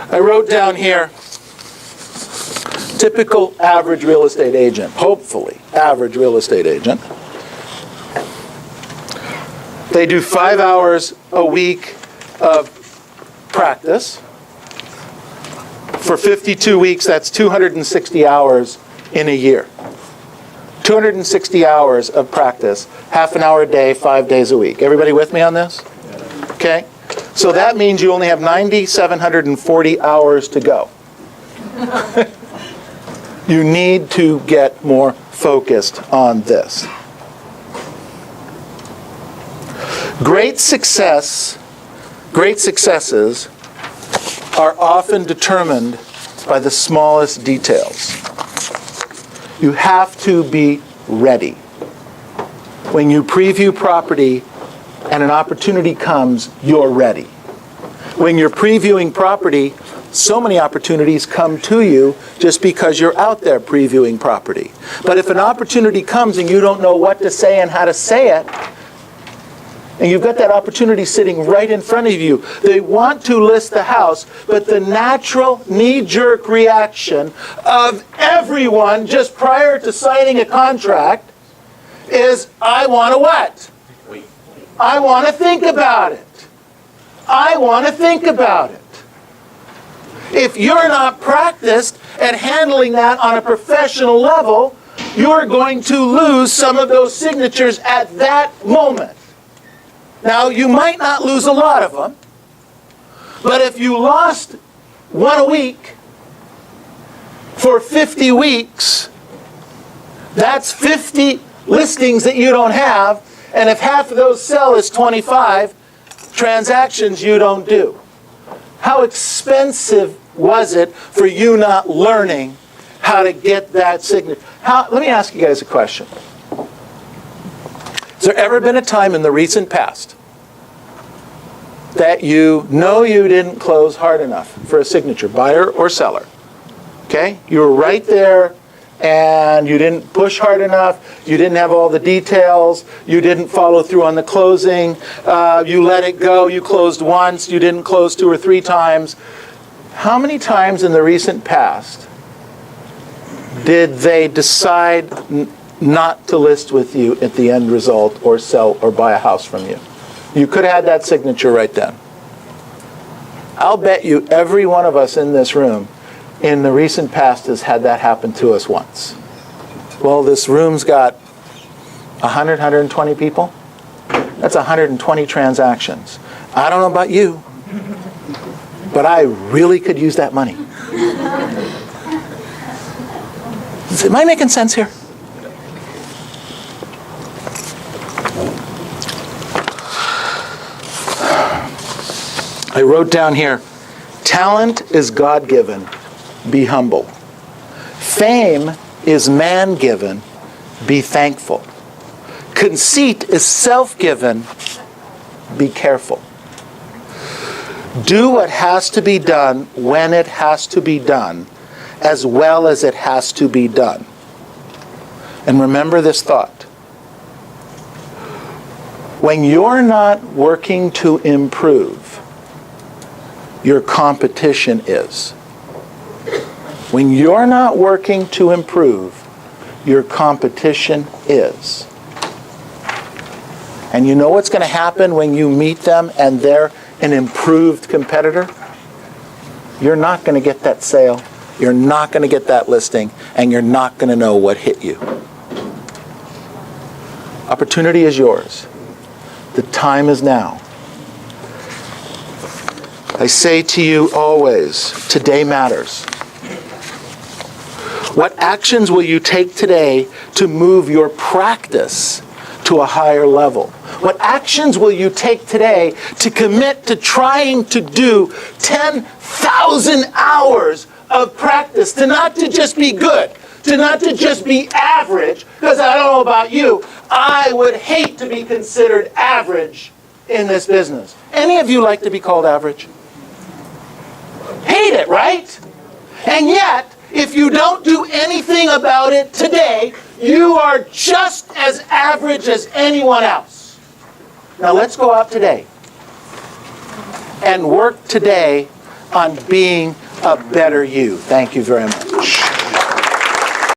I wrote down here, typical average real estate agent, hopefully average real estate agent. They do 5 hours a week of practice. For 52 weeks, that's 260 hours in a year. 260 hours of practice, half an hour a day, 5 days a week. Everybody with me on this? Okay? So that means you only have 9,740 hours to go. You need to get more focused on this. Great successes are often determined by the smallest details. You have to be ready. When you preview property and an opportunity comes, you're ready. When you're previewing property, so many opportunities come to you just because you're out there previewing property. But if an opportunity comes and you don't know what to say and how to say it, and you've got that opportunity sitting right in front of you, they want to list the house, but the natural knee-jerk reaction of everyone just prior to signing a contract is, I want to what? I want to think about it. I want to think about it. If you're not practiced at handling that on a professional level, you're going to lose some of those signatures at that moment. Now, you might not lose a lot of them, but if you lost one a week for 50 weeks, that's 50 listings that you don't have, and if half of those sell is 25 transactions you don't do. How expensive was it for you not learning how to get that signature? Let me ask you guys a question. Has there ever been a time in the recent past that you know you didn't close hard enough for a signature, buyer or seller? Okay? You were right there and you didn't push hard enough, you didn't have all the details, you didn't follow through on the closing, you let it go, you closed once, you didn't close 2 or 3 times. How many times in the recent past did they decide not to list with you at the end result or sell or buy a house from you? You could have had that signature right then. I'll bet you every one of us in this room in the recent past has had that happen to us once. Well, this room's got 100, 120 people. That's 120 transactions. I don't know about you, but I really could use that money. Am I making sense here? I wrote down here, talent is God-given, be humble. Fame is man-given, be thankful. Conceit is self-given, be careful. Do what has to be done when it has to be done, as well as it has to be done. And remember this thought. When you're not working to improve, your competition is. When you're not working to improve, your competition is. And you know what's going to happen when you meet them and they're an improved competitor? You're not going to get that sale, you're not going to get that listing, and you're not going to know what hit you. Opportunity is yours. The time is now. I say to you always, today matters. What actions will you take today to move your practice to a higher level? What actions will you take today to commit to trying to do 10,000 hours of practice, to not to just be good, to not to just be average, because I don't know about you, I would hate to be considered average in this business. Any of you like to be called average? Hate it, right? And yet, if you don't do anything about it today, you are just as average as anyone else. Now let's go out today and work today on being a better you. Thank you very much.